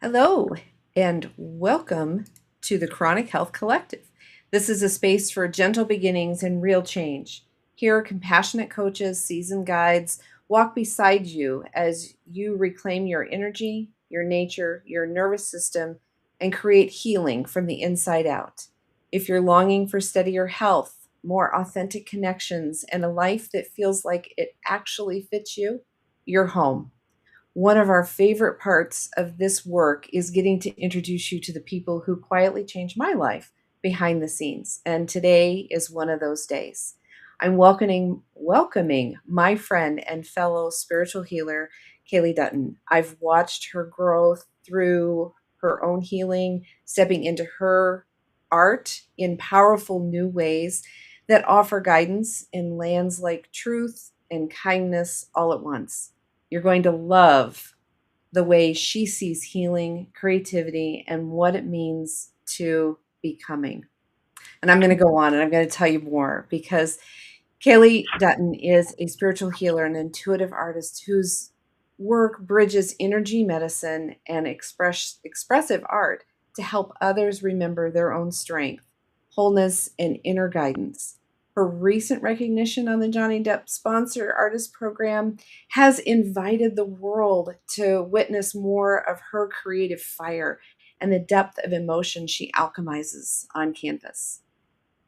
Hello, and welcome to the Chronic Health Collective. This is a space for gentle beginnings and real change. Here, compassionate coaches, seasoned guides walk beside you as you reclaim your energy, your nature, your nervous system, and create healing from the inside out. If you're longing for steadier health, more authentic connections, and a life that feels like it actually fits you, you're home. One of our favorite parts of this work is getting to introduce you to the people who quietly changed my life behind the scenes. And today is one of those days. I'm welcoming my friend and fellow spiritual healer, Kaile Dutton. I've watched her growth through her own healing, stepping into her art in powerful new ways that offer guidance in lands like truth and kindness all at once. You're going to love the way she sees healing, creativity, and what it means to becoming. And I'm going to go on and I'm going to tell you more because Kaile Dutton is a spiritual healer and intuitive artist whose work bridges energy medicine and expressive art to help others remember their own strength, wholeness, and inner guidance. Her recent recognition on the Johnny Depp sponsored artist program has invited the world to witness more of her creative fire and the depth of emotion she alchemizes on canvas.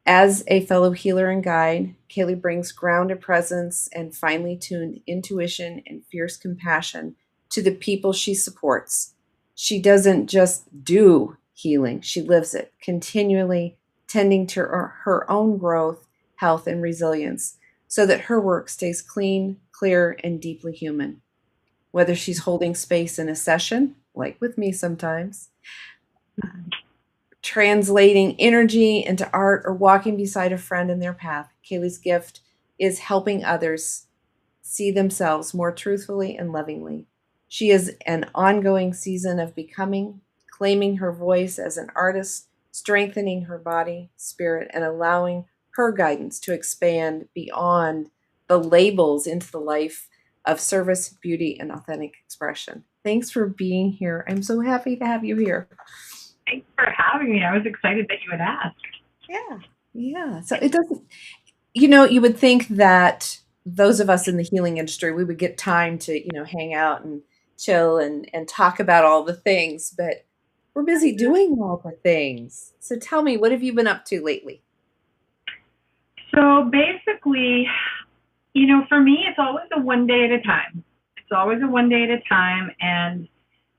As a fellow healer and guide, Kaile brings grounded presence and finely tuned intuition and fierce compassion to the people she supports. She doesn't just do healing, she lives it, continually tending to her own growth, health, and resilience so that her work stays clean, clear, and deeply human. Whether she's holding space in a session, like with me sometimes, translating energy into art, or walking beside a friend in their path, Kaile's gift is helping others see themselves more truthfully and lovingly. She is an ongoing season of becoming, claiming her voice as an artist, strengthening her body, spirit, and allowing her guidance to expand beyond the labels into the life of service, beauty, and authentic expression. Thanks for being here. I'm so happy to have you here. Thanks for having me. I was excited that you had asked. Yeah. Yeah. So it doesn't, you would think that those of us in the healing industry, we would get time to, hang out and chill and talk about all the things, but we're busy doing all the things. So tell me, what have you been up to lately? So basically, for me, it's always a one day at a time. It's always a one day at a time. And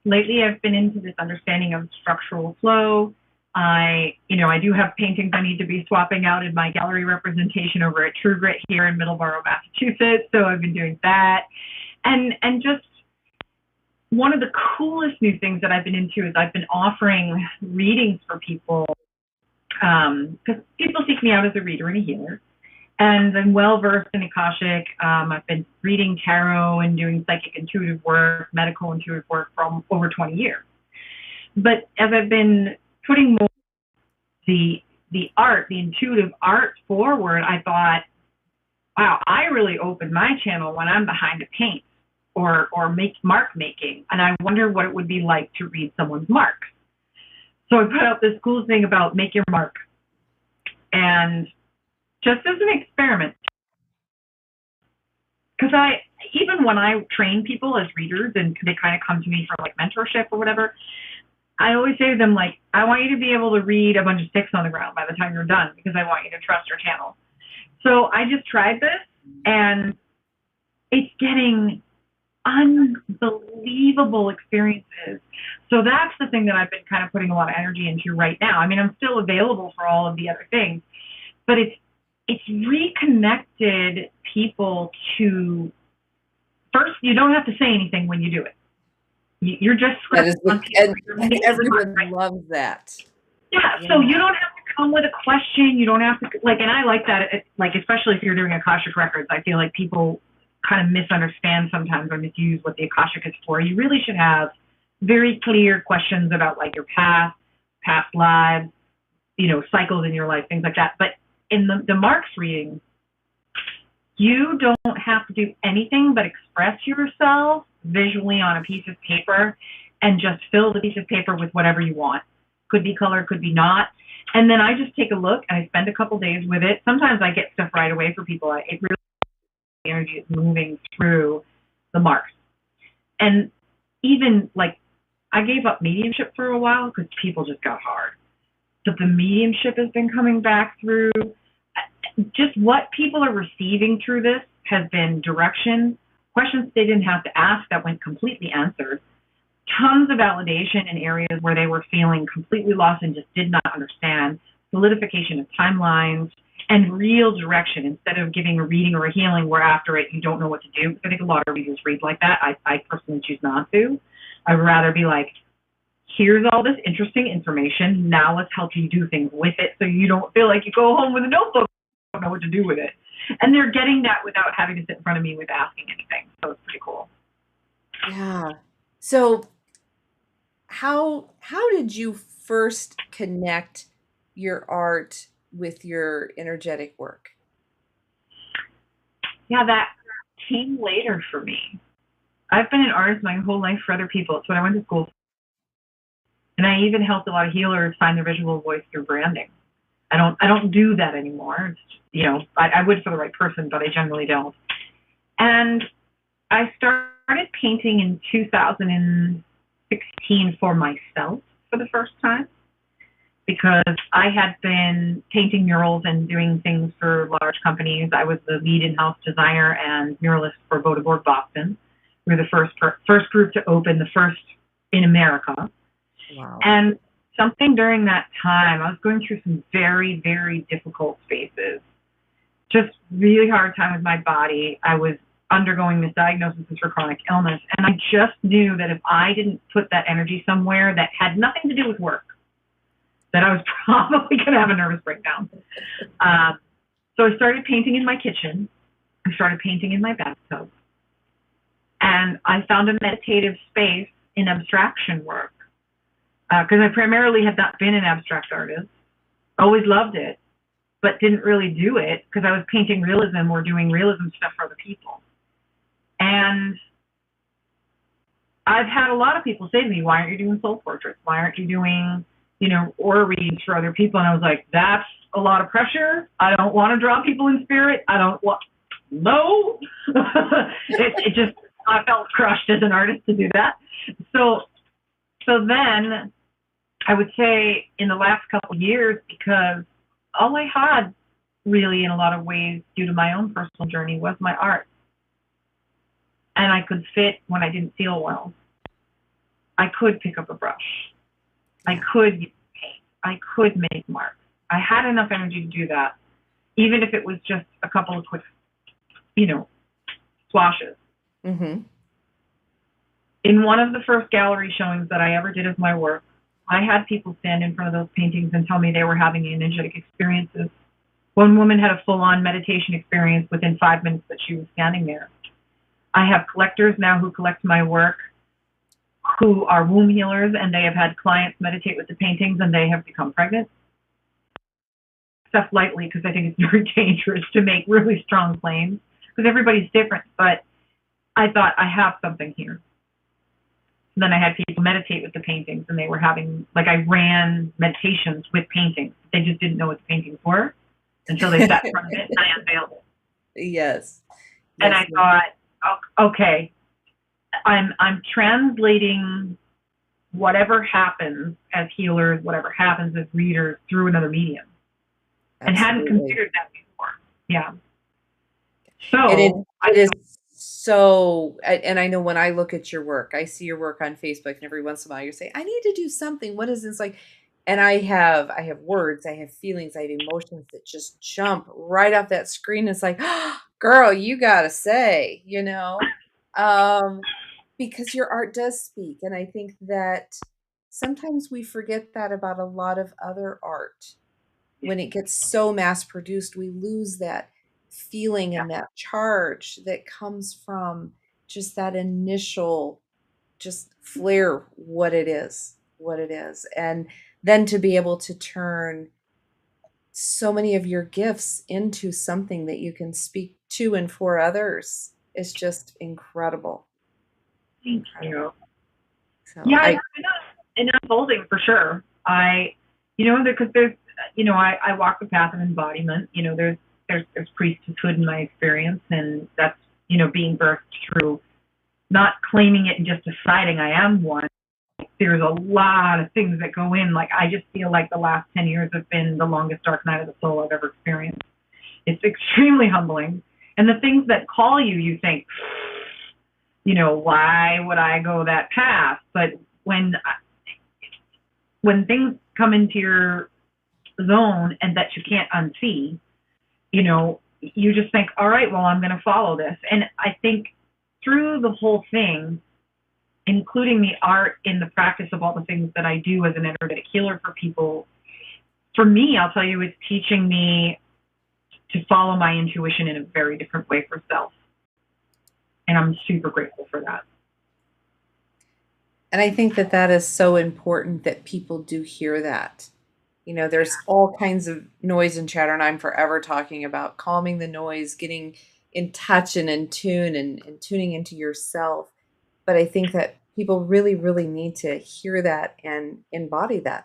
lately I've been into this understanding of structural flow. I do have paintings I need to be swapping out in my gallery representation over at True Grit here in Middleborough, Massachusetts. So I've been doing that. And just one of the coolest new things that I've been into is I've been offering readings for people because people seek me out as a reader and a healer. And I'm well versed in Akashic. I've been reading tarot and doing psychic intuitive work, medical intuitive work for over 20 years. But as I've been putting more the art, the intuitive art forward, I thought, wow, I really open my channel when I'm behind a paint or make mark making, and I wonder what it would be like to read someone's mark. So I put out this cool thing about make your mark, and just as an experiment, because even when I train people as readers and they kind of come to me for like mentorship or whatever, I always say to them, like, I want you to be able to read a bunch of sticks on the ground by the time you're done because I want you to trust your channel. So I just tried this, and it's getting unbelievable experiences. So that's the thing that I've been kind of putting a lot of energy into right now. I mean, I'm still available for all of the other things, but it's reconnected people to, first, you don't have to say anything when you do it. You're just That is, on paper. and everyone loves that. Yeah, so you don't have to come with a question. You don't have to, like, and I like that, like, especially if you're doing Akashic Records, I feel like people kind of misunderstand sometimes or misuse what the Akashic is for. You really should have very clear questions about, like, your past lives, cycles in your life, things like that. But in the marks reading, you don't have to do anything but express yourself visually on a piece of paper, and just fill the piece of paper with whatever you want. Could be color, could be not. And then I just take a look and I spend a couple days with it. Sometimes I get stuff right away for people. It really, the energy is moving through the marks. And even like, I gave up mediumship for a while because people just got hard. But the mediumship has been coming back through. Just what people are receiving through this has been direction, questions they didn't have to ask that went completely answered, tons of validation in areas where they were feeling completely lost and just did not understand, solidification of timelines, and real direction instead of giving a reading or a healing where after it you don't know what to do. I think a lot of readers read like that. I personally choose not to. I'd rather be like, here's all this interesting information. Now let's help you do things with it so you don't feel like you go home with a notebook and don't know what to do with it. And they're getting that without having to sit in front of me with asking anything. So it's pretty cool. Yeah. So how did you first connect your art with your energetic work? Yeah, that came later for me. I've been an artist my whole life for other people. It's what I went to school for. And I even helped a lot of healers find their visual voice through branding. I don't do that anymore. It's just, I would for the right person, but I generally don't. And I started painting in 2016 for myself for the first time because I had been painting murals and doing things for large companies. I was the lead in-house designer and muralist for Bodeborg Boston. We were the first group to open, the first in America. Wow. And something during that time, I was going through some very, very difficult spaces. Just really hard time with my body. I was undergoing this diagnosis for chronic illness. And I just knew that if I didn't put that energy somewhere that had nothing to do with work, that I was probably going to have a nervous breakdown. So I started painting in my kitchen. I started painting in my bathtub. And I found a meditative space in abstraction work. Because I primarily had not been an abstract artist, always loved it, but didn't really do it because I was painting realism or doing realism stuff for other people. And I've had a lot of people say to me, why aren't you doing soul portraits? Why aren't you doing, aura readings for other people? And I was like, that's a lot of pressure. I don't want to draw people in spirit. No. it just, I felt crushed as an artist to do that. So then I would say in the last couple of years, because all I had really in a lot of ways due to my own personal journey was my art. And I could fit when I didn't feel well. I could pick up a brush. I could paint. I could make marks. I had enough energy to do that, even if it was just a couple of quick, swashes. Mm-hmm. In one of the first gallery showings that I ever did of my work, I had people stand in front of those paintings and tell me they were having energetic experiences. One woman had a full-on meditation experience within 5 minutes that she was standing there. I have collectors now who collect my work who are womb healers, and they have had clients meditate with the paintings, and they have become pregnant. Stuff lightly because I think it's very dangerous to make really strong claims because everybody's different, but I thought I have something here. And then I had people meditate with the paintings, and they were having, I ran meditations with paintings. They just didn't know what the paintings were until they sat in front of it, and I unveiled it. Yes. And I thought, okay, I'm translating whatever happens as healers, whatever happens as readers through another medium. Absolutely. And hadn't considered that before. Yeah. So it is so, and I know when I look at your work, I see your work on Facebook, and every once in a while you say, I need to do something. What is this like? And I have words, I have feelings, I have emotions that just jump right off that screen. It's like, oh, girl, you gotta say, because your art does speak. And I think that sometimes we forget that about a lot of other art. When it gets so mass produced, we lose that feeling and that charge that comes from just that initial just flare, what it is. And then to be able to turn so many of your gifts into something that you can speak to and for others is just incredible. Thank you. So Yeah, it's been unfolding for sure. Because there's, I walk the path of embodiment. There's priesthood in my experience, and that's, being birthed through not claiming it and just deciding I am one. There's a lot of things that go in. Like, I just feel like the last 10 years have been the longest dark night of the soul I've ever experienced. It's extremely humbling. And the things that call you, you think, why would I go that path? But when things come into your zone and that you can't unsee, you just think, all right, well, I'm going to follow this. And I think through the whole thing, including the art in the practice of all the things that I do as an energetic healer for people, for me, I'll tell you, it's teaching me to follow my intuition in a very different way for self. And I'm super grateful for that. And I think that that is so important that people do hear that. There's all kinds of noise and chatter, and I'm forever talking about calming the noise, getting in touch and in tune and tuning into yourself. But I think that people really, really need to hear that and embody that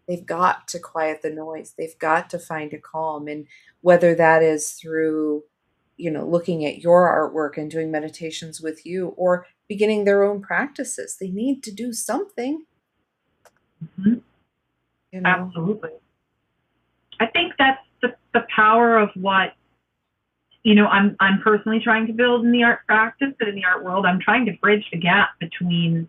they've got to quiet the noise. They've got to find a calm. And whether that is through, looking at your artwork and doing meditations with you, or beginning their own practices, they need to do something. Mm-hmm. Absolutely. I think that's the power of what, I'm personally trying to build in the art practice, but in the art world, I'm trying to bridge the gap between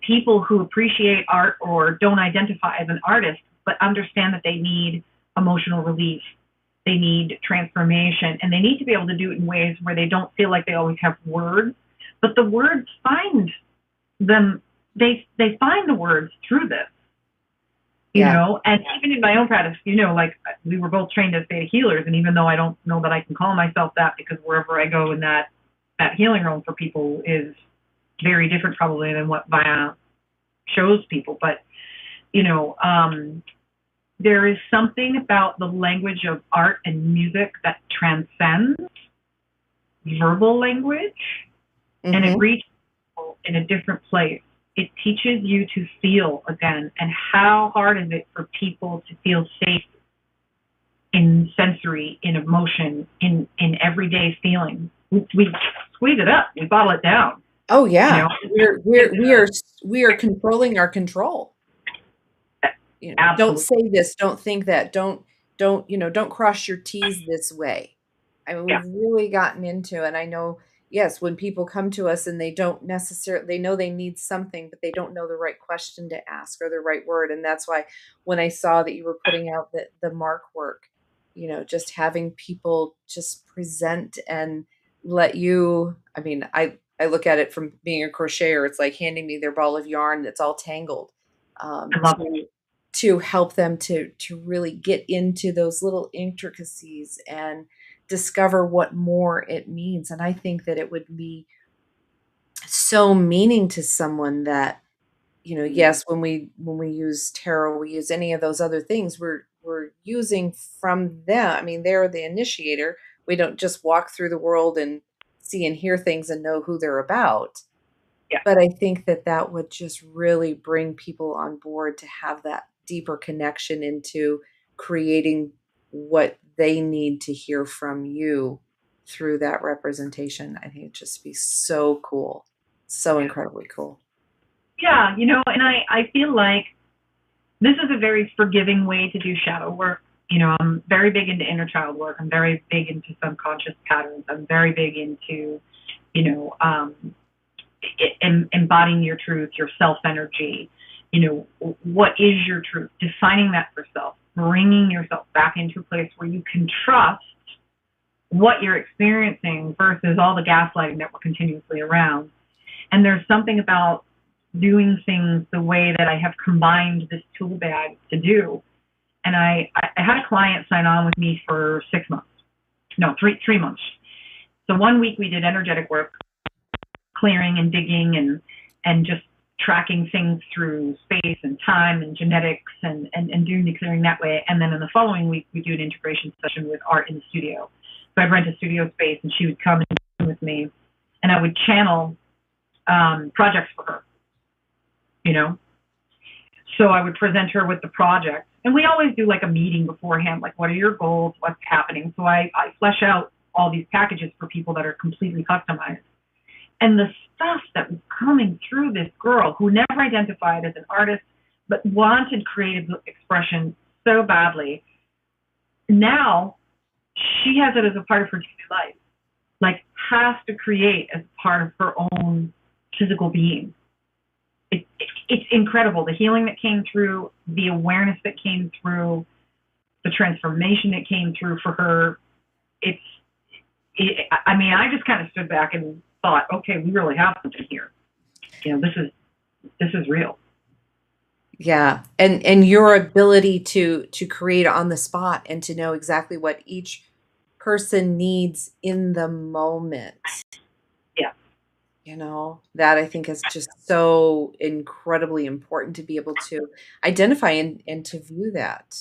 people who appreciate art or don't identify as an artist, but understand that they need emotional relief. They need transformation, and they need to be able to do it in ways where they don't feel like they always have words, but the words find them. They find the words through this. And even in my own practice, like, we were both trained as theta healers, and even though I don't know that I can call myself that, because wherever I go in that healing realm for people is very different probably than what Vaya shows people. But, there is something about the language of art and music that transcends verbal language, and it reaches people in a different place. It teaches you to feel again. And how hard is it for people to feel safe in sensory, in emotion, in everyday feeling? We squeeze it up. We bottle it down. Oh yeah, we are controlling our control. Don't say this. Don't think that. Don't cross your T's this way. I mean, we've really gotten into, and I know. Yes, when people come to us and they don't necessarily, they know they need something, but they don't know the right question to ask or the right word. And that's why when I saw that you were putting out the mark work, just having people just present and let you, I mean, I look at it from being a crocheter. It's like handing me their ball of yarn that's all tangled, to help them to really get into those little intricacies and discover what more it means. And I think that it would be so meaning to someone that, yes, when we use tarot, we use any of those other things, we're using from them. I mean, they're the initiator. We don't just walk through the world and see and hear things and know who they're about. Yeah. But I think that would just really bring people on board to have that deeper connection into creating what they need to hear from you through that representation. I think it'd just be so cool. So incredibly cool. Yeah, and I feel like this is a very forgiving way to do shadow work. I'm very big into inner child work. I'm very big into subconscious patterns. I'm very big into, embodying your truth, your self energy. What is your truth? Defining that for self, bringing yourself back into a place where you can trust what you're experiencing versus all the gaslighting that we're continuously around. And there's something about doing things the way that I have combined this tool bag to do. And I had a client sign on with me for 6 months. No, three months. So 1 week we did energetic work, clearing and digging and just tracking things through space and time and genetics and doing the clearing that way. And then in the following week, we do an integration session with art in the studio. So I'd rent a studio space and she would come and with me and I would channel projects for her. you know? So I would present her with the project. And we always do like a meeting beforehand, like what are your goals, what's happening. So I flesh out all these packages for people that are completely customized. And the stuff that was coming through this girl who never identified as an artist, but wanted creative expression so badly, now she has it as a part of her daily life, like has to create as part of her own physical being. It's incredible. The healing that came through, the awareness that came through, the transformation that came through for her. I mean, I just kind of stood back and thought, okay, we really have something here. You know, this is real. Yeah. And your ability to create on the spot and to know exactly what each person needs in the moment. Yeah. You know, that I think is just so incredibly important to be able to identify and to view that.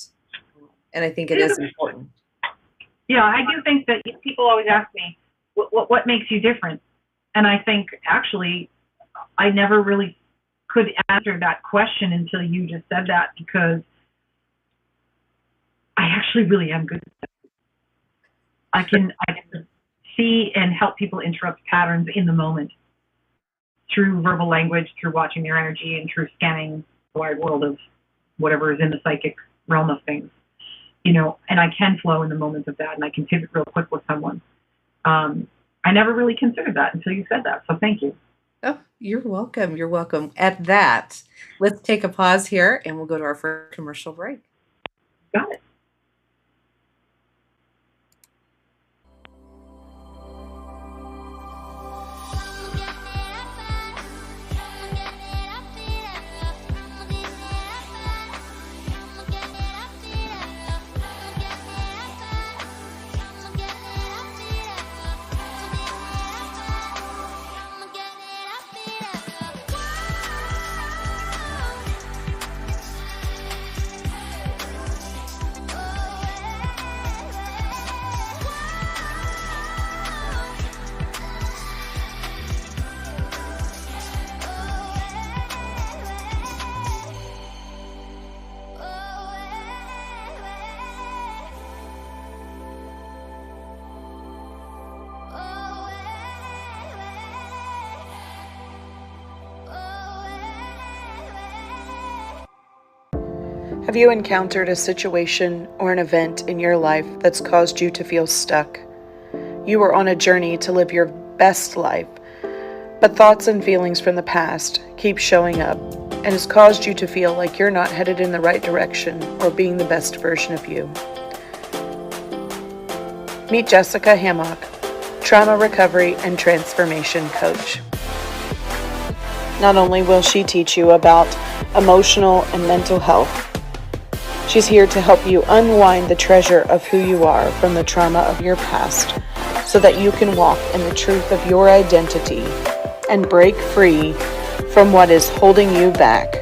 And I think it is important. Yeah, I do think that people always ask me, what makes you different? And I think actually I never really could answer that question until you just said that, because I actually really am good at that. I can see and help people interrupt patterns in the moment through verbal language, through watching their energy, and through scanning the wide world of whatever is in the psychic realm of things. You know, and I can flow in the moment of that, and I can pivot real quick with someone. I never really considered that until you said that, so thank you. Oh, you're welcome. You're welcome. At that, let's take a pause here and we'll go to our first commercial break. Got it. Have you encountered a situation or an event in your life that's caused you to feel stuck? You were on a journey to live your best life, but thoughts and feelings from the past keep showing up and has caused you to feel like you're not headed in the right direction or being the best version of you. Meet Jessica Hammock, trauma recovery and transformation coach. Not only will she teach you about emotional and mental health, she's here to help you unwind the treasure of who you are from the trauma of your past so that you can walk in the truth of your identity and break free from what is holding you back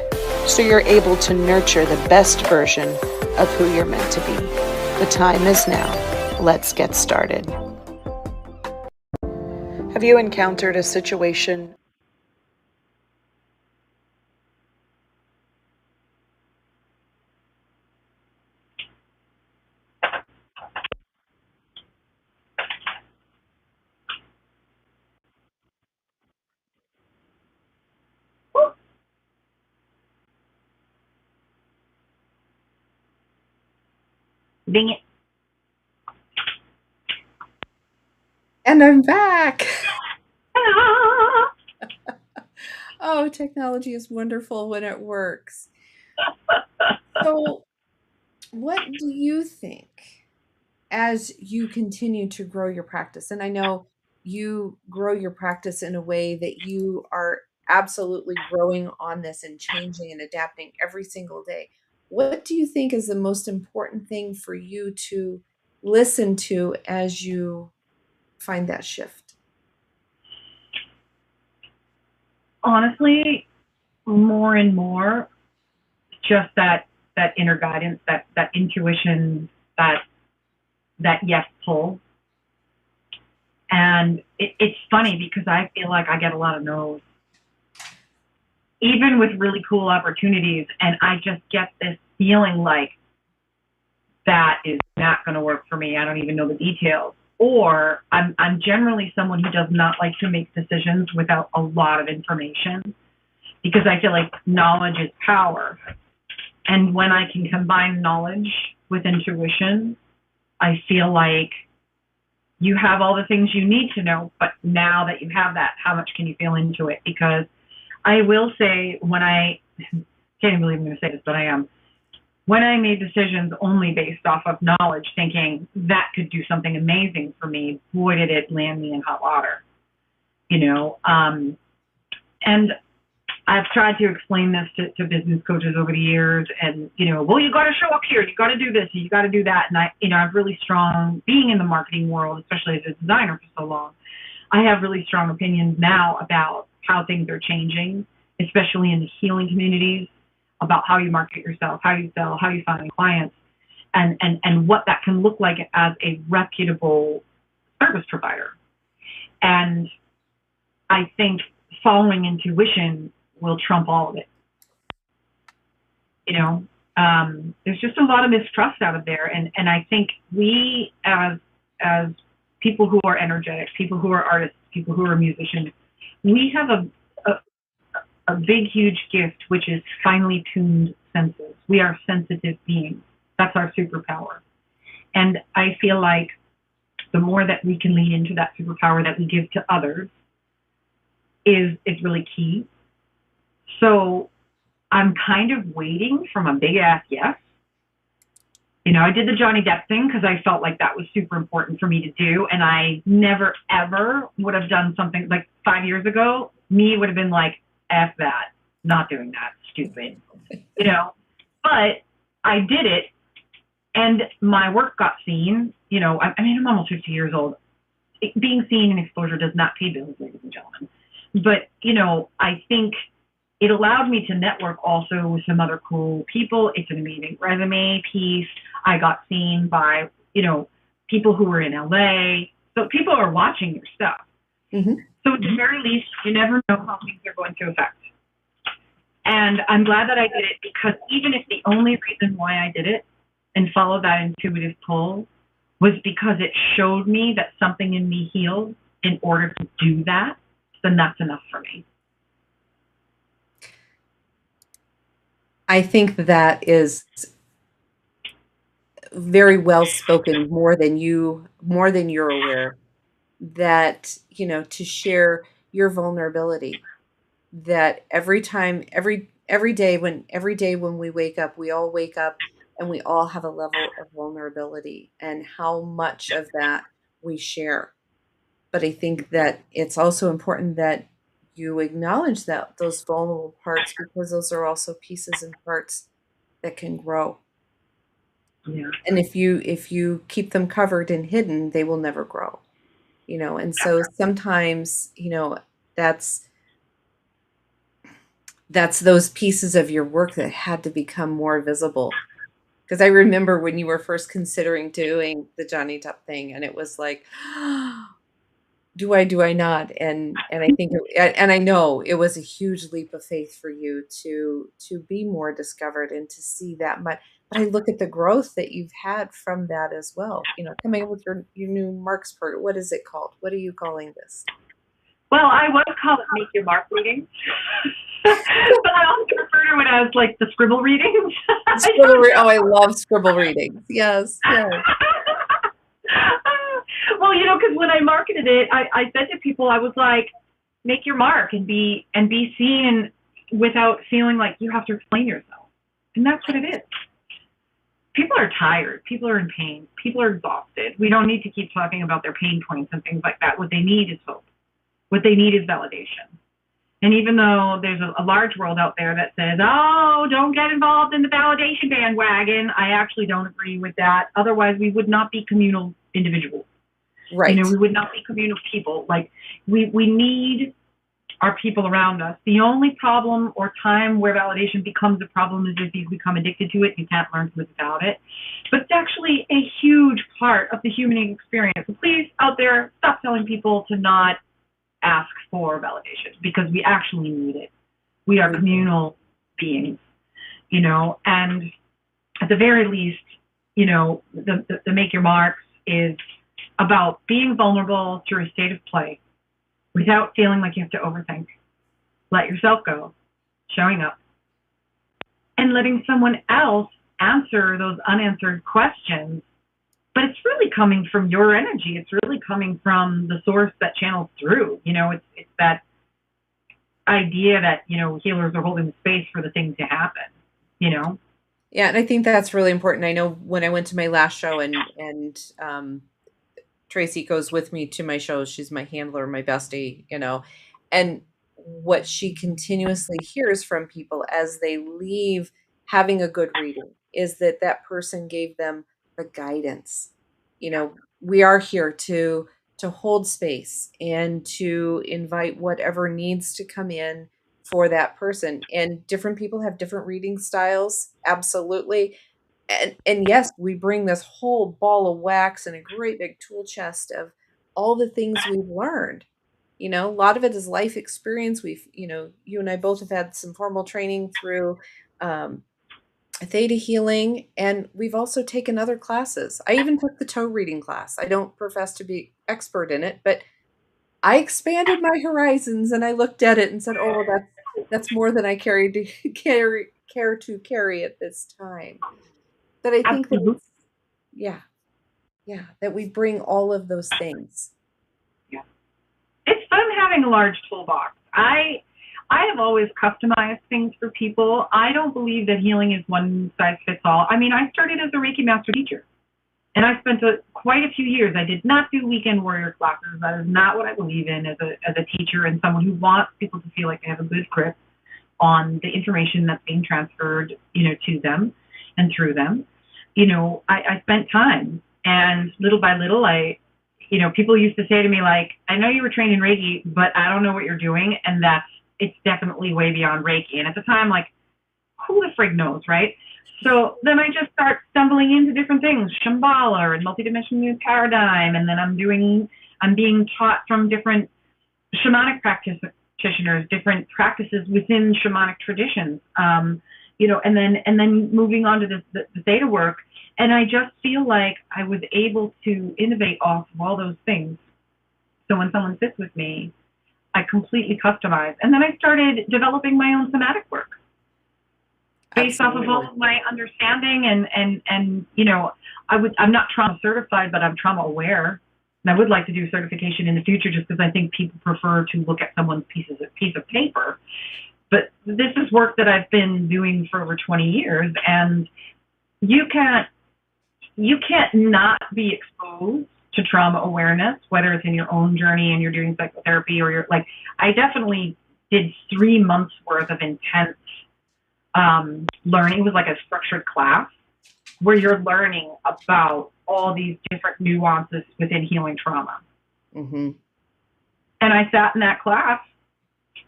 so you're able to nurture the best version of who you're meant to be. The time is now. Let's get started. Have you encountered a situation Ding it. And I'm back. Ah! Oh, technology is wonderful when it works. So, what do you think as you continue to grow your practice? And I know you grow your practice in a way that you are absolutely growing on this and changing and adapting every single day. What do you think is the most important thing for you to listen to as you find that shift? Honestly, more and more, just that inner guidance, that intuition, that yes pull. And it's funny because I feel like I get a lot of no's. even with really cool opportunities, and I just get this feeling like that is not going to work for me. I don't even know the details. Or I'm generally someone who does not like to make decisions without a lot of information, because I feel like knowledge is power. And when I can combine knowledge with intuition, I feel like you have all the things you need to know, but now that you have that, how much can you feel into it? Because I will say, when I can't even believe I'm going to say this, but I am. When I made decisions only based off of knowledge, thinking that could do something amazing for me, boy, did it land me in hot water, you know? And I've tried to explain this to business coaches over the years, and, you know, well, you got to show up here, you got to do this, you got to do that. And I've really strong, being in the marketing world, especially as a designer for so long, I have really strong opinions now about how things are changing, especially in the healing communities, about how you market yourself, how you sell, how you find clients, and what that can look like as a reputable service provider. And I think following intuition will trump all of it. You know, there's just a lot of mistrust out of there. And I think we, as people who are energetic, people who are artists, people who are musicians, we have a big, huge gift, which is finely tuned senses. We are sensitive beings. That's our superpower. And I feel like the more that we can lean into that superpower that we give to others is really key. So I'm kind of waiting from a big ass yes. You know, I did the Johnny Depp thing because I felt like that was super important for me to do. And I never, ever would have done something like 5 years ago. Me would have been like, F that, not doing that, stupid, you know, but I did it, and my work got seen. You know, I mean, I'm almost 50 years old. Being seen and exposure does not pay bills, ladies and gentlemen. But, you know, I think it allowed me to network also with some other cool people. It's an amazing resume piece. I got seen by, you know, people who were in LA. So people are watching your stuff. Mm-hmm. So at the very least, you never know how things are going to affect. And I'm glad that I did it, because even if the only reason why I did it and followed that intuitive pull was because it showed me that something in me healed in order to do that, then that's enough for me. I think that is very well spoken, more than you're aware. That, you know, to share your vulnerability, that every day when we wake up, we all wake up and we all have a level of vulnerability, and how much of that we share. But I think that it's also important that you acknowledge that those vulnerable parts, because those are also pieces and parts that can grow. Yeah. And if you keep them covered and hidden, they will never grow. You know, and so sometimes, you know, that's those pieces of your work that had to become more visible. Because I remember when you were first considering doing the Johnny Depp thing, and it was like, do I not? And I think and I know it was a huge leap of faith for you to be more discovered and to see that much. But I look at the growth that you've had from that as well. You know, coming up with your new Mark's part. What is it called? What are you calling this? Well, I was called Make Your Mark readings. But I also refer to it as like the Scribble readings. Oh, I love Scribble readings. Yes, yes. Well, you know, because when I marketed it, I said to people, I was like, make your mark and be seen without feeling like you have to explain yourself. And that's what it is. People are tired. People are in pain. People are exhausted. We don't need to keep talking about their pain points and things like that. What they need is hope. What they need is validation. And even though there's a large world out there that says, oh, don't get involved in the validation bandwagon, I actually don't agree with that. Otherwise, we would not be communal individuals. Right. You know, we would not be communal people. Like, we need our people around us. The only problem or time where validation becomes a problem is if you become addicted to it. You can't learn to live without it. But it's actually a huge part of the human experience. So please, out there, stop telling people to not ask for validation, because we actually need it. We are communal beings, you know, and at the very least, you know, the Make Your Marks is about being vulnerable through a state of play without feeling like you have to overthink. Let yourself go, showing up, and letting someone else answer those unanswered questions. But it's really coming from your energy. It's really coming from the source that channels through. You know, it's that idea that, you know, healers are holding the space for the thing to happen, you know? Yeah, and I think that's really important. I know when I went to my last show and Tracy goes with me to my shows. She's my handler, my bestie, you know. And what she continuously hears from people as they leave having a good reading is that that person gave them the guidance. You know, we are here to hold space and to invite whatever needs to come in for that person. And different people have different reading styles, absolutely. And yes, we bring this whole ball of wax and a great big tool chest of all the things we've learned. You know, a lot of it is life experience. We've, you know, you and I both have had some formal training through theta healing, and we've also taken other classes. I even took the toe reading class. I don't profess to be expert in it, but I expanded my horizons and I looked at it and said, "Oh, that's more than I care to carry at this time." But I think that it's, yeah, that we bring all of those things. Yeah. It's fun having a large toolbox. I have always customized things for people. I don't believe that healing is one size fits all. I mean, I started as a Reiki master teacher, and I spent quite a few years. I did not do weekend warrior classes. That is not what I believe in as a teacher and someone who wants people to feel like they have a good grip on the information that's being transferred, you know, to them and through them. You know, I spent time, and little by little, you know, people used to say to me, like, "I know you were trained in Reiki, but I don't know what you're doing," and it's definitely way beyond Reiki. And at the time, like, who the frig knows, right? So then I just start stumbling into different things, Shambhala and multidimensional new paradigm, and then I'm being taught from different shamanic practitioners, different practices within shamanic traditions, you know, and then moving on to the theta work. And I just feel like I was able to innovate off of all those things. So when someone sits with me, I completely customize. And then I started developing my own somatic work based off of all of my understanding. And you know, I'm not trauma certified, but I'm trauma aware. And I would like to do certification in the future just because I think people prefer to look at someone's piece of paper. But this is work that I've been doing for over 20 years, and you can't not be exposed to trauma awareness, whether it's in your own journey and you're doing psychotherapy or you're like, I definitely did 3 months worth of intense learning. It was like a structured class where you're learning about all these different nuances within healing trauma. Mm-hmm. And I sat in that class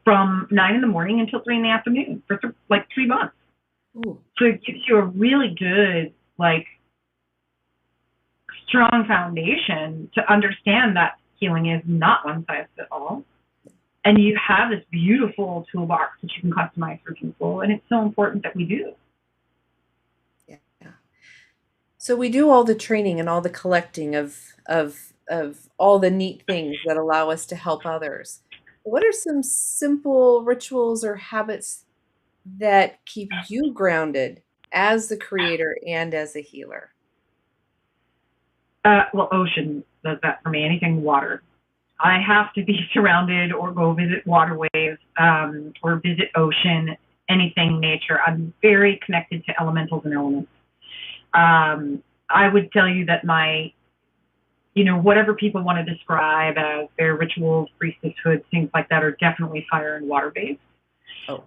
from 9 in the morning until 3 in the afternoon for like 3 months. Ooh. So it gives you a really good, like, strong foundation to understand that healing is not one size fits all. And you have this beautiful toolbox that you can customize for people. And it's so important that we do. Yeah. So we do all the training and all the collecting of all the neat things that allow us to help others. What are some simple rituals or habits that keep you grounded as the creator and as a healer? Well, ocean does that for me. Anything water. I have to be surrounded or go visit waterways or visit ocean, anything nature. I'm very connected to elementals and elements. I would tell you that my, you know, whatever people want to describe as their rituals, priestesshood, things like that are definitely fire and water based. Oh.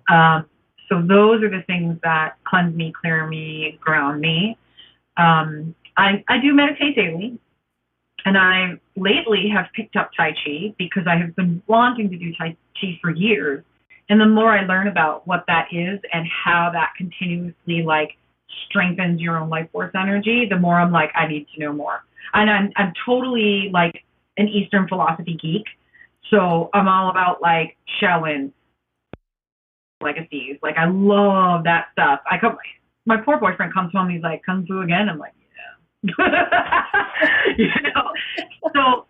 So those are the things that cleanse me, clear me, ground me. I do meditate daily, and I lately have picked up Tai Chi because I have been wanting to do Tai Chi for years. And the more I learn about what that is and how that continuously, like, strengthens your own life force energy, the more I'm like, I need to know more. And I'm totally like an Eastern philosophy geek. So I'm all about like Shaolin, legacies. Like, I love that stuff. My poor boyfriend comes home, he's like, Kung Fu again? I'm like, yeah. So,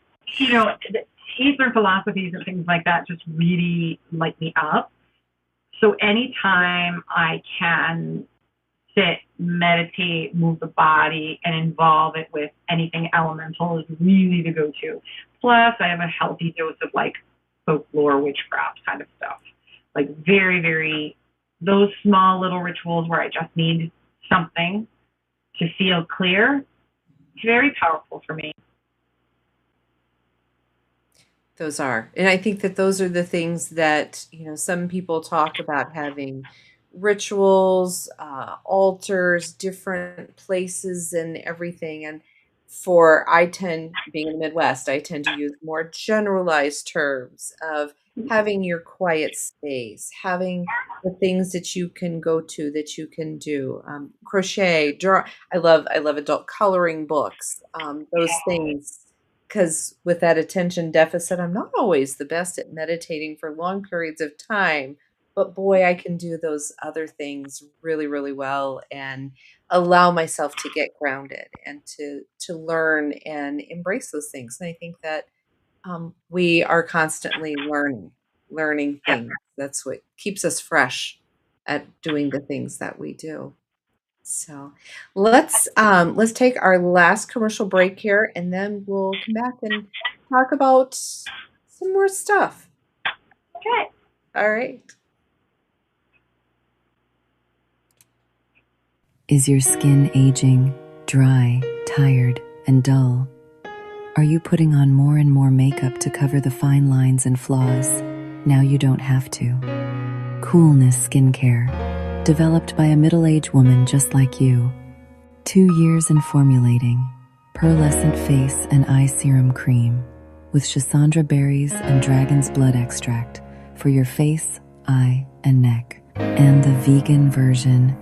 Eastern philosophies and things like that just really light me up. So anytime I can sit, meditate, move the body, and involve it with anything elemental is really the go-to. Plus, I have a healthy dose of like folklore, witchcraft kind of stuff. Like very, very, those small little rituals where I just need something to feel clear, very powerful for me. Those are. And I think that those are the things that, some people talk about having rituals, altars, different places and everything. And being in the Midwest, I tend to use more generalized terms of having your quiet space, having the things that you can go to, that you can do, crochet, draw. I love adult coloring books, those things. Because with that attention deficit, I'm not always the best at meditating for long periods of time. But boy, I can do those other things really, really well and allow myself to get grounded and to learn and embrace those things. And I think that we are constantly learning things. That's what keeps us fresh at doing the things that we do. So let's take our last commercial break here, and then we'll come back and talk about some more stuff. Okay. All right. Is your skin aging, dry, tired, and dull? Are you putting on more and more makeup to cover the fine lines and flaws? Now you don't have to. Coolness Skincare, developed by a middle-aged woman just like you. 2 years in formulating. Pearlescent face and eye serum cream with Schisandra berries and dragon's blood extract for your face, eye, and neck. And the vegan version,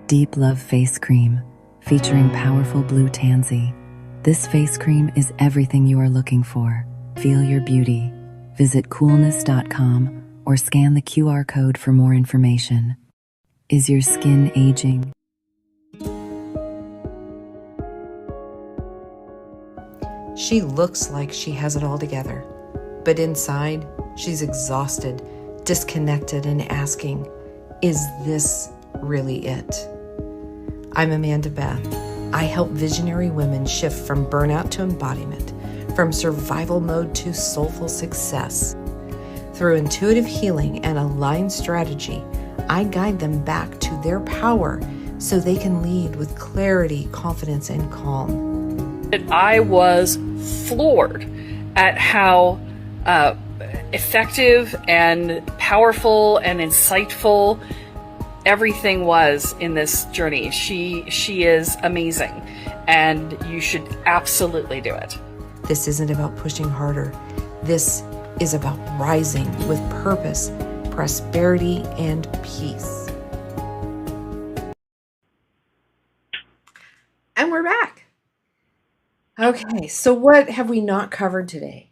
Deep Love Face Cream, featuring powerful blue tansy. This face cream is everything you are looking for. Feel your beauty. Visit coolness.com or scan the QR code for more information. Is your skin aging? She looks like she has it all together, but inside, she's exhausted, disconnected, and asking, is this really it? I'm Amanda Beth. I help visionary women shift from burnout to embodiment, from survival mode to soulful success. Through intuitive healing and aligned strategy, I guide them back to their power so they can lead with clarity, confidence, and calm. I was floored at how effective and powerful and insightful everything was in this journey. She is amazing, and you should absolutely do it. This isn't about pushing harder. This is about rising with purpose, prosperity, and peace. And we're back. Okay, so what have we not covered today?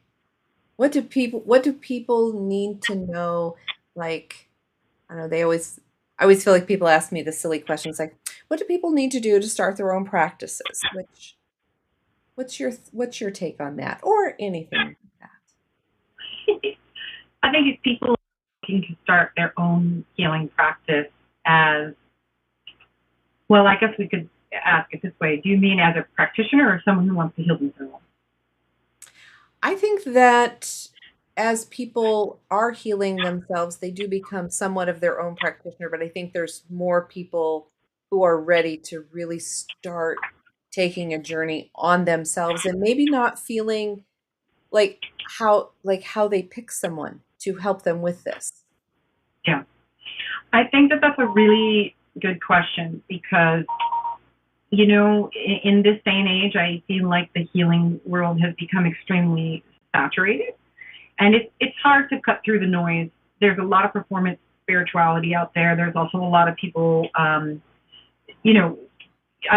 What do people need to know? Like, I don't know, I always feel like people ask me the silly questions like, what do people need to do to start their own practices? What's your take on that, or anything like that? I think if people are looking to start their own healing practice as, well, I guess we could ask it this way. Do you mean as a practitioner or someone who wants to heal themselves? I think that as people are healing themselves, they do become somewhat of their own practitioner, but I think there's more people who are ready to really start taking a journey on themselves and maybe not feeling like how they pick someone to help them with this. Yeah. I think that that's a really good question because, in this day and age, I feel like the healing world has become extremely saturated. And it's hard to cut through the noise. There's a lot of performance spirituality out there. There's also a lot of people, I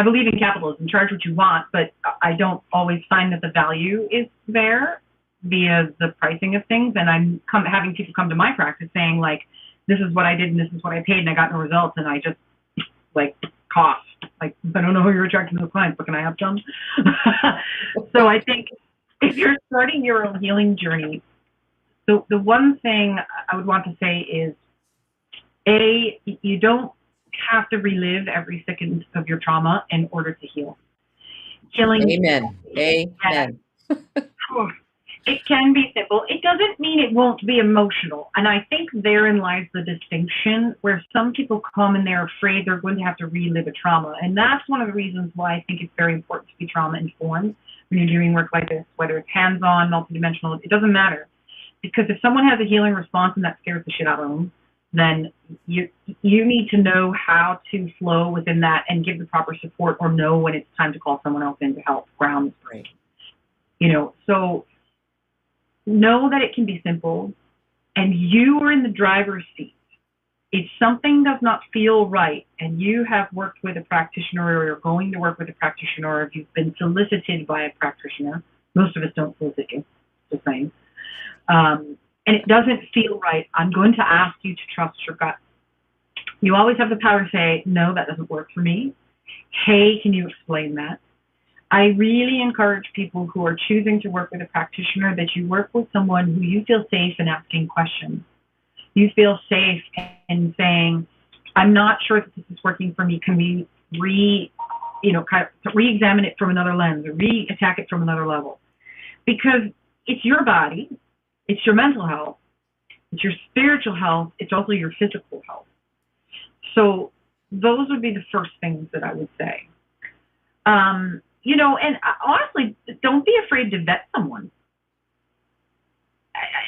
believe in capitalism, charge what you want, but I don't always find that the value is there via the pricing of things. And I'm having people come to my practice saying, like, this is what I did and this is what I paid and I got no results and I just like coughed. Like, I don't know who you're attracting those clients, but can I have some? So I think if you're starting your own healing journey, the one thing I would want to say is, A, you don't have to relive every second of your trauma in order to heal. Healing. Amen. Amen. It can be simple. It doesn't mean it won't be emotional. And I think therein lies the distinction where some people come and they're afraid they're going to have to relive a trauma. And that's one of the reasons why I think it's very important to be trauma informed when you're doing work like this, whether it's hands-on, multidimensional, it doesn't matter. Because if someone has a healing response and that scares the shit out of them, then you need to know how to flow within that and give the proper support or know when it's time to call someone else in to help ground this break. You know, so know that it can be simple and you are in the driver's seat. If something does not feel right and you have worked with a practitioner or you're going to work with a practitioner or if you've been solicited by a practitioner, most of us don't solicit you, just saying, and it doesn't feel right, I'm going to ask you to trust your gut. You always have the power to say, no, that doesn't work for me. Hey, can you explain that? I really encourage people who are choosing to work with a practitioner that you work with someone who you feel safe in asking questions. You feel safe in saying, I'm not sure that this is working for me. Can we re-examine it from another lens or re-attack it from another level? Because it's your body, it's your mental health, it's your spiritual health, it's also your physical health. So those would be the first things that I would say. You know, and honestly, don't be afraid to vet someone.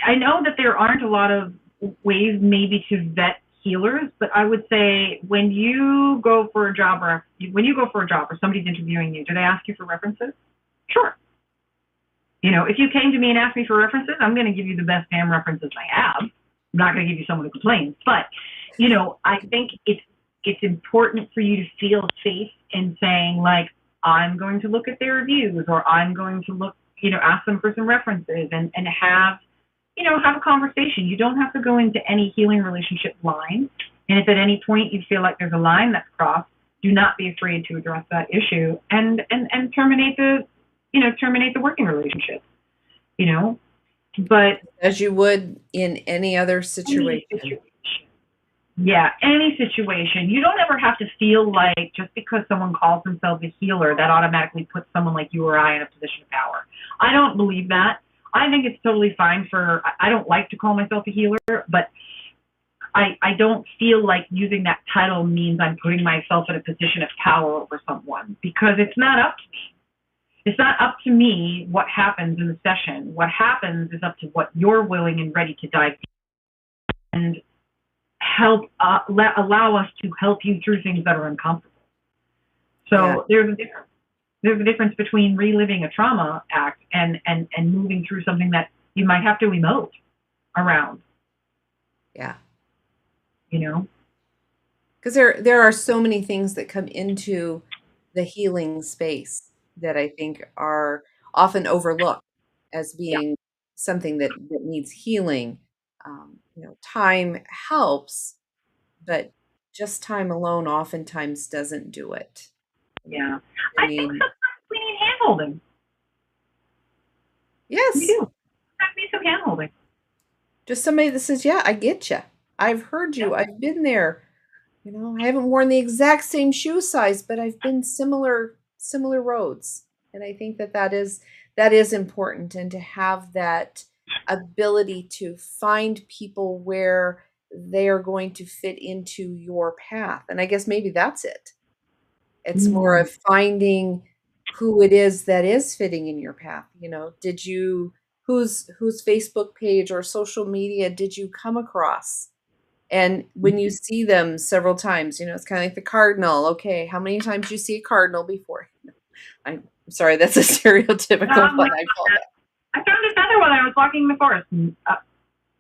I know that there aren't a lot of ways maybe to vet healers, but I would say when you go for a job or somebody's interviewing you, do they ask you for references? Sure. You know, if you came to me and asked me for references, I'm going to give you the best damn references I have. I'm not going to give you someone who complains. But, you know, I think it's important for you to feel safe in saying, like, I'm going to look at their reviews or I'm going to look, you know, ask them for some references and have a conversation. You don't have to go into any healing relationship blind. And if at any point you feel like there's a line that's crossed, do not be afraid to address that issue and terminate the working relationship, you know, but as you would in any other situation. Yeah, any situation. You don't ever have to feel like just because someone calls themselves a healer, that automatically puts someone like you or I in a position of power. I don't believe that. I think it's totally fine I don't like to call myself a healer, but I don't feel like using that title means I'm putting myself in a position of power over someone, because it's not up to me. It's not up to me what happens in the session. What happens is up to what you're willing and ready to dive deep and allow us to help you through things that are uncomfortable. So there's a difference. There's a difference between reliving a trauma act and moving through something that you might have to emote around. Yeah. You know? Because there are so many things that come into the healing space that I think are often overlooked as being something that needs healing. You know, time helps, but just time alone oftentimes doesn't do it. Yeah. I think sometimes we need hand-holding. Yes. We do. I need some hand-holding. Just somebody that says, yeah, I get you. I've heard you. I've been there. You know, I haven't worn the exact same shoe size, but I've been similar roads. And I think that is important, and to have that ability to find people where they are going to fit into your path. And I guess maybe that's it. It's more of finding who it is that is fitting in your path. You know, whose Facebook page or social media did you come across? And when you see them several times, you know, it's kind of like the cardinal. Okay, how many times do you see a cardinal before? I'm sorry, that's a stereotypical one. I call that. I found this other one. I was walking in the forest, and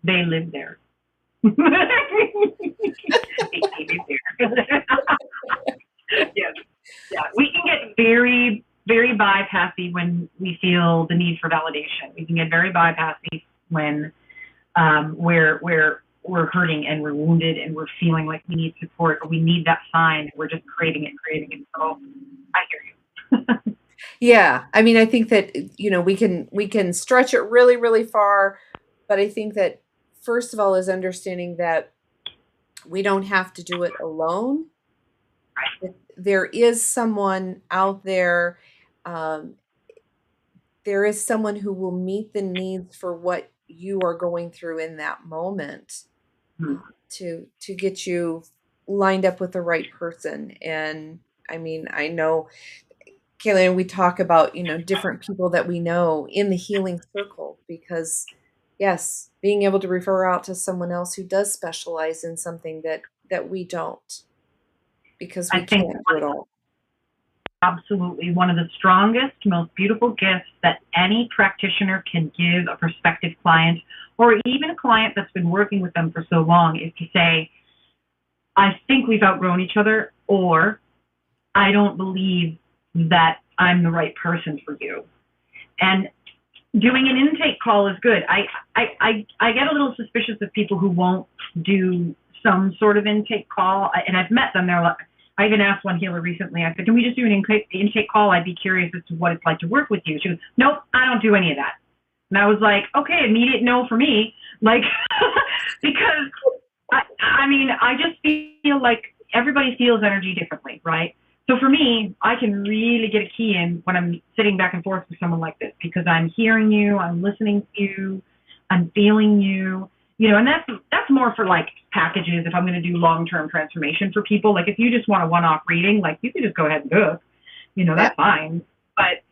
they live there. They live there. Yes. Yeah, we can get very, very bypassy when we feel the need for validation. We can get very bypassy when we're we're hurting and we're wounded and we're feeling like we need support or we need that sign. We're just creating it. So I hear you. Yeah, I mean, I think that we can stretch it really, really far, but I think that first of all is understanding that we don't have to do it alone. There is someone out there. Um, there is someone who will meet the needs for what you are going through in that moment, to get you lined up with the right person. And I mean, I know, Kayle, we talk about, different people that we know in the healing circle because, yes, being able to refer out to someone else who does specialize in something that we don't, because we I think can't do it all. absolutely one of the strongest, most beautiful gifts that any practitioner can give a prospective client or even a client that's been working with them for so long is to say, I think we've outgrown each other, or I don't believe that I'm the right person for you. And doing an intake call is good. I get a little suspicious of people who won't do some sort of intake call, and I've met them. They're like, I even asked one healer recently, I said, can we just do an intake call? I'd be curious as to what it's like to work with you. She goes, nope, I don't do any of that. And I was like, okay, immediate no for me. Like, because, I mean, I just feel like everybody feels energy differently, right? So for me, I can really get a key in when I'm sitting back and forth with someone like this because I'm hearing you, I'm listening to you, I'm feeling you. And that's more for like packages if I'm going to do long-term transformation for people. Like if you just want a one-off reading, like you can just go ahead and book, that's fine. But,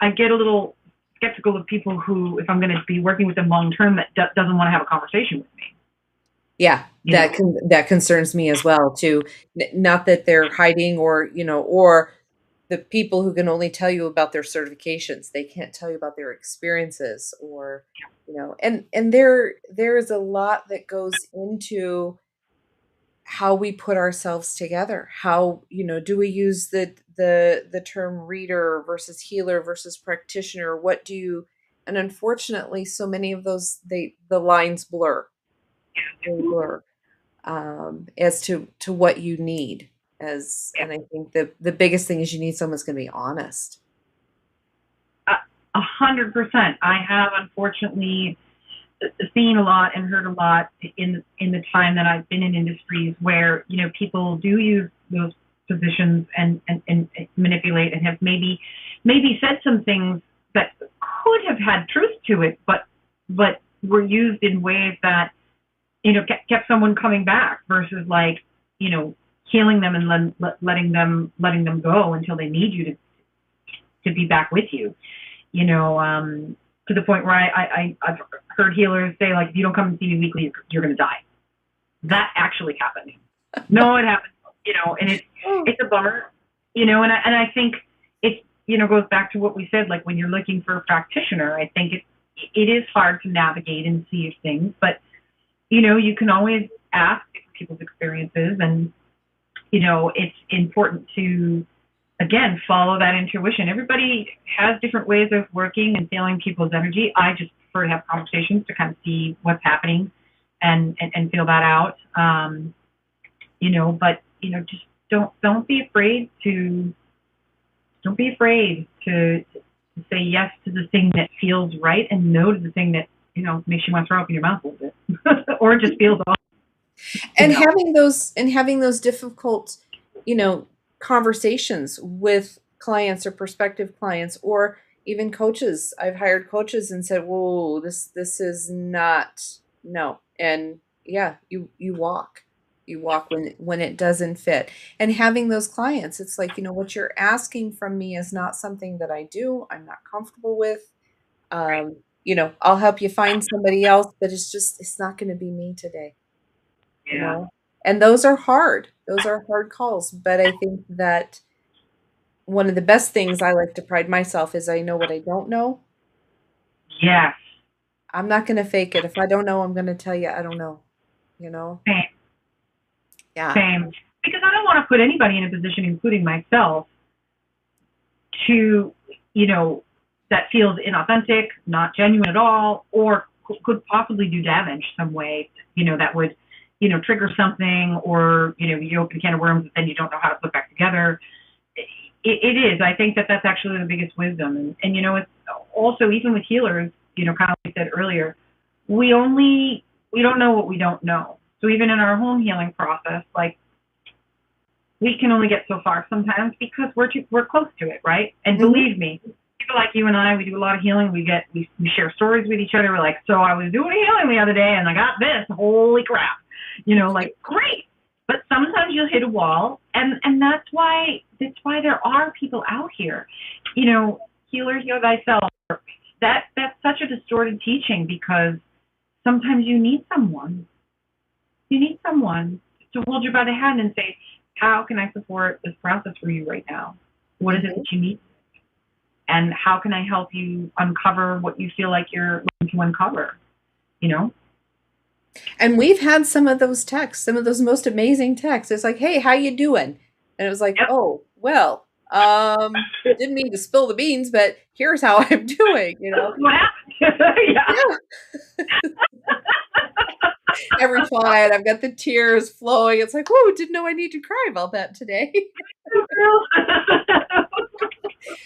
I get a little skeptical of people who, if I'm going to be working with them long-term, that doesn't want to have a conversation with me. Yeah, that concerns me as well too. Not that they're hiding or the people who can only tell you about their certifications. They can't tell you about their experiences or, and there is a lot that goes into how we put ourselves together. How, do we use the term reader versus healer versus practitioner? And unfortunately, so many of those, the lines blur. They blur as to what you need. And I think the biggest thing is you need someone who's going to be honest. 100%. I have unfortunately seen a lot and heard a lot in the time that I've been in industries where people do use those positions and manipulate and have maybe said some things that could have had truth to it, but were used in ways that kept someone coming back versus like healing them and letting them go until they need you to be back with you. To the point where I've heard healers say, like, if you don't come and see me weekly, you're going to die. That actually happened. No, it happened, and it's a bummer, and I think it, goes back to what we said, like when you're looking for a practitioner, I think it is hard to navigate and see things, but, you can always ask people's experiences and, it's important to, again, follow that intuition. Everybody has different ways of working and feeling people's energy. I just prefer to have conversations to kind of see what's happening and feel that out. But just don't be afraid to say yes to the thing that feels right and no to the thing that makes you want to throw up in your mouth a little bit or just feels off. And having those difficult, conversations with clients or prospective clients or even coaches. I've hired coaches and said, whoa, this is not, no. And yeah, you walk when it doesn't fit. And having those clients, it's like, what you're asking from me is not something that I do. I'm not comfortable with. I'll help you find somebody else, but it's not going to be me today. Yeah. And those are hard. Those are hard calls. But I think that one of the best things I like to pride myself is I know what I don't know. Yes. I'm not going to fake it. If I don't know, I'm going to tell you I don't know. Same. Yeah. Same. Because I don't want to put anybody in a position, including myself, to, that feels inauthentic, not genuine at all, or could possibly do damage some way, that would, trigger something, or, you open a can of worms and then you don't know how to put back together. It is. I think that that's actually the biggest wisdom. And it's also, even with healers, kind of like I said earlier, we don't know what we don't know. So even in our home healing process, like, we can only get so far sometimes because we're close to it, right? And believe me, people like you and I, we do a lot of healing. We share stories with each other. We're like, so I was doing a healing the other day and I got this. Holy crap. Like, great. But sometimes you'll hit a wall, and that's why there are people out here. Healers, heal thyself. That's such a distorted teaching, because sometimes you need someone. You need someone to hold you by the hand and say, how can I support this process for you right now? What is it that you need? And how can I help you uncover what you feel like you're looking to uncover? And we've had some of those texts, some of those most amazing texts. It's like, hey, how you doing? And it was like, Yep. oh, well, didn't mean to spill the beans, but here's how I'm doing, What happened? Yeah. Every client, I've got the tears flowing. It's like, whoa, didn't know I need to cry about that today.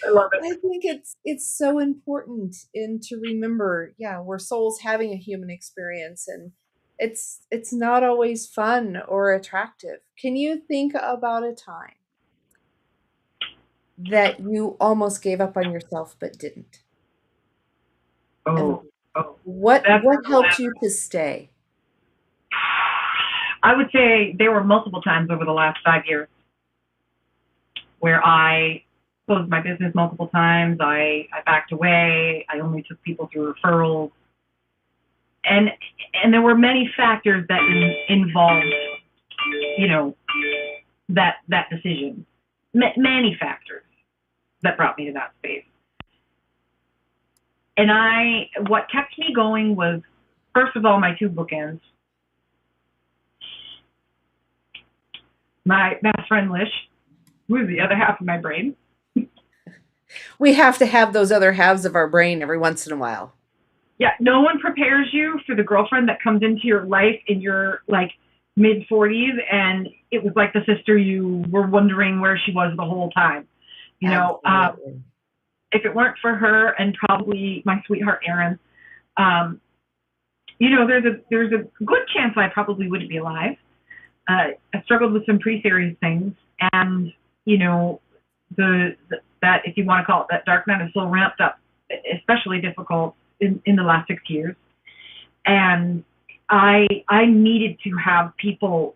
I love it. I think it's so important to remember, we're souls having a human experience, and it's not always fun or attractive. Can you think about a time that you almost gave up on yourself but didn't? Oh. What helped you to stay? I would say there were multiple times over the last 5 years where I closed my business multiple times. I backed away. I only took people through referrals. And there were many factors that involved, that decision. Many factors that brought me to that space. And what kept me going was, first of all, my two bookends. My best friend Lish, who is the other half of my brain. We have to have those other halves of our brain every once in a while. Yeah, no one prepares you for the girlfriend that comes into your life in your mid-40s, and it was like the sister you were wondering where she was the whole time. If it weren't for her and probably my sweetheart Erin, there's a good chance I probably wouldn't be alive. I struggled with some pretty serious things, and that, if you want to call it, that dark night of soul ramped up, especially difficult in the last 6 years. And I needed to have people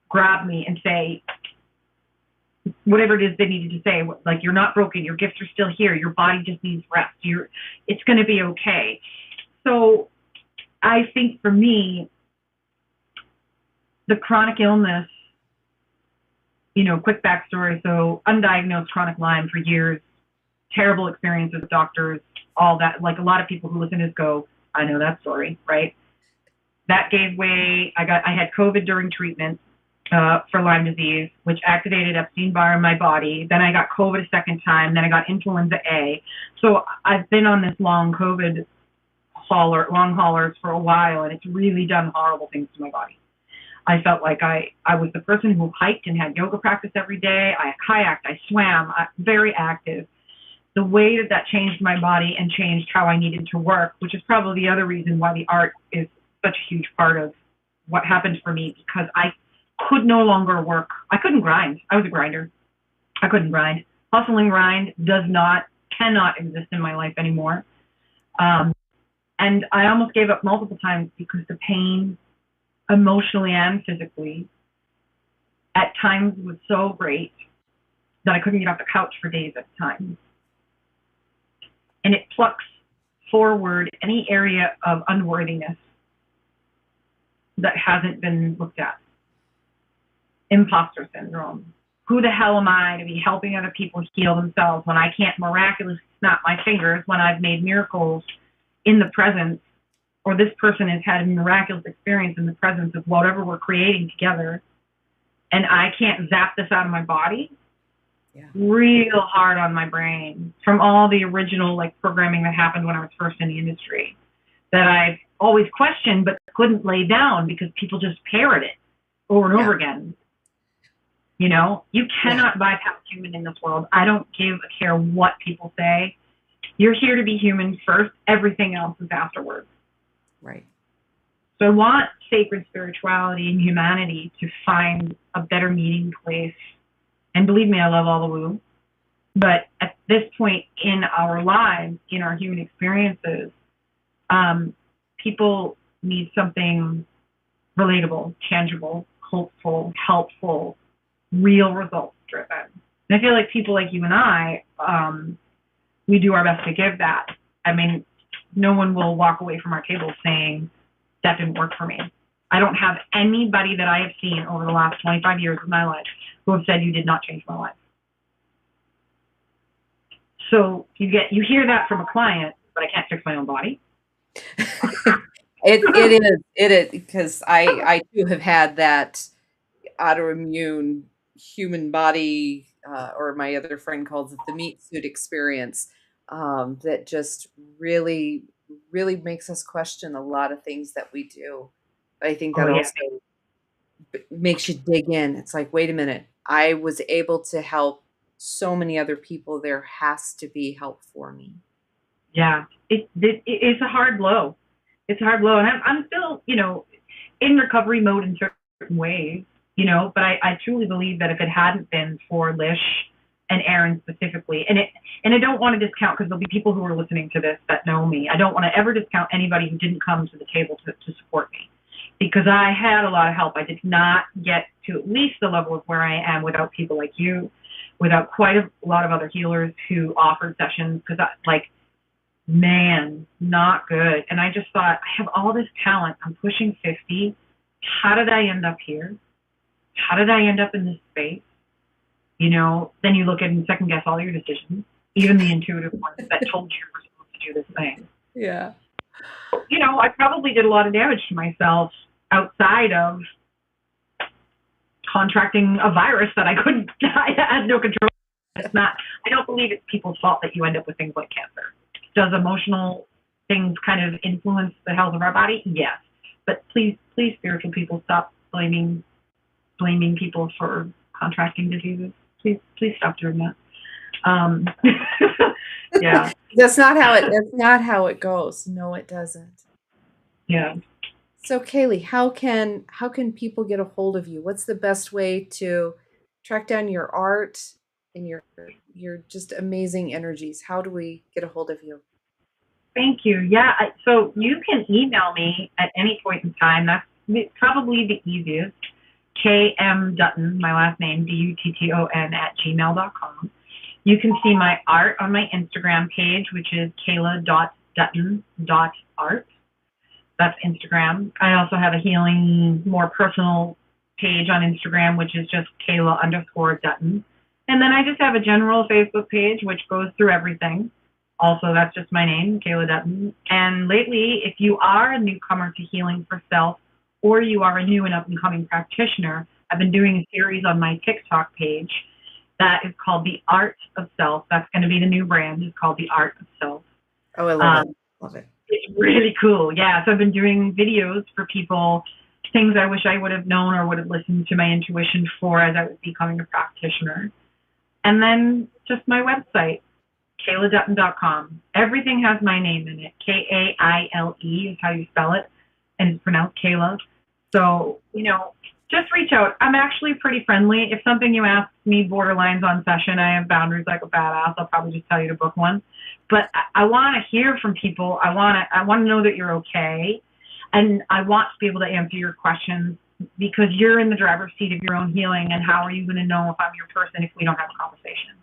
grab me and say whatever it is they needed to say, like, you're not broken, your gifts are still here, your body just needs rest, it's going to be okay. So I think for me, the chronic illness, quick backstory. So undiagnosed chronic Lyme for years, terrible experiences with doctors, all that. Like, a lot of people who listen to this go, I know that story, right? That gave way. I had COVID during treatment for Lyme disease, which activated Epstein-Barr in my body. Then I got COVID a second time. Then I got influenza A. So I've been on this long COVID long haulers for a while, and it's really done horrible things to my body. I felt like I was the person who hiked and had yoga practice every day. I kayaked, I swam, very active. The way that changed my body and changed how I needed to work, which is probably the other reason why the art is such a huge part of what happened for me, because I could no longer work. I couldn't grind. I was a grinder. I couldn't grind. Hustle and grind cannot exist in my life anymore. And I almost gave up multiple times because the pain, emotionally and physically, at times was so great that I couldn't get off the couch for days at a time. And it plucks forward any area of unworthiness that hasn't been looked at. Impostor syndrome. Who the hell am I to be helping other people heal themselves when I can't miraculously snap my fingers when I've made miracles in the presence, or this person has had a miraculous experience in the presence of whatever we're creating together, and I can't zap this out of my body? Yeah. Real hard on my brain from all the original programming that happened when I was first in the industry, that always questioned but couldn't lay down because people just parrot it over and over again. You know, you cannot bypass human in this world. I don't care what people say. You're here to be human first. Everything else is afterwards. Right. So I want sacred spirituality and humanity to find a better meeting place. And believe me, I love all the woo. But at this point in our lives, in our human experiences, people need something relatable, tangible, hopeful, helpful, real results driven. And I feel like people like you and I, we do our best to give that. I mean, no one will walk away from our table saying, that didn't work for me. I don't have anybody that I have seen over the last 25 years of my life who have said, you did not change my life. So you hear that from a client, but I can't fix my own body. It is because I too have had that autoimmune human body, or my other friend calls it the meat suit experience, that just really makes us question a lot of things that we do. But I think that also makes you dig in. It's like, wait a minute, I was able to help so many other people. There has to be help for me. Yeah, it's a hard blow. It's a hard blow, and I'm still, in recovery mode in certain ways, but I truly believe that if it hadn't been for Lish and Aaron specifically, and I don't want to discount, because there'll be people who are listening to this that know me. I don't want to ever discount anybody who didn't come to the table to support me, because I had a lot of help. I did not get to at least the level of where I am without people like you, without quite a lot of other healers who offered sessions, because man, not good. And I just thought, I have all this talent. I'm pushing 50. How did I end up here? How did I end up in this space? Then you look at and second guess all your decisions, even the intuitive ones that told you you were supposed to do this thing. Yeah. I probably did a lot of damage to myself outside of contracting a virus that I had no control. I don't believe it's people's fault that you end up with things like cancer. Does emotional things kind of influence the health of our body? Yes. But please, spiritual people, stop blaming people for contracting diseases. Please stop doing that. Yeah. That's not how it goes. No, it doesn't. Yeah. So Kaile, how can people get a hold of you? What's the best way to track down your art and your just amazing energies? How do we get a hold of you? Thank you. Yeah. So you can email me at any point in time. That's probably the easiest. KM Dutton, my last name, DUTTON @gmail.com. You can see my art on my Instagram page, which is kaile.dutton.art. That's Instagram. I also have a healing, more personal page on Instagram, which is just Kaile_Dutton. And then I just have a general Facebook page, which goes through everything. Also, that's just my name, Kaile Dutton. And lately, if you are a newcomer to Healing for Self, or you are a new and up-and-coming practitioner, I've been doing a series on my TikTok page that is called The Art of Self. That's going to be the new brand. It's called The Art of Self. Oh, I love it. Love it. It's really cool. Yeah, so I've been doing videos for people, things I wish I would have known or would have listened to my intuition for as I was becoming a practitioner. And then just my website, KaileDutton.com. Everything has my name in it. Kaile is how you spell it, and it's pronounced Kaile. So, just reach out. I'm actually pretty friendly. If something you ask me borderlines on session, I have boundaries like a badass. I'll probably just tell you to book one. But I want to hear from people. I want to know that you're okay, and I want to be able to answer your questions, because you're in the driver's seat of your own healing. And how are you going to know if I'm your person if we don't have a conversation?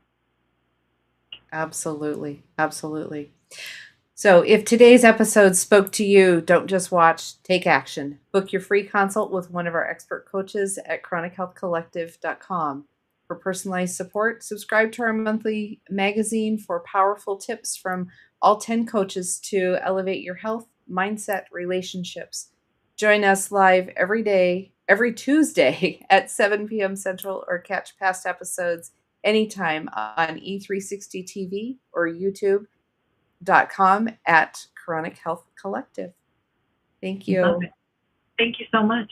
Absolutely. Absolutely. So if today's episode spoke to you, don't just watch, take action. Book your free consult with one of our expert coaches at chronichealthcollective.com. For personalized support, subscribe to our monthly magazine for powerful tips from all 10 coaches to elevate your health, mindset, relationships. Join us live every Tuesday at 7 p.m. Central, or catch past episodes anytime on E360 TV or YouTube.com at Chronic Health Collective. Thank you. Love it. Thank you so much.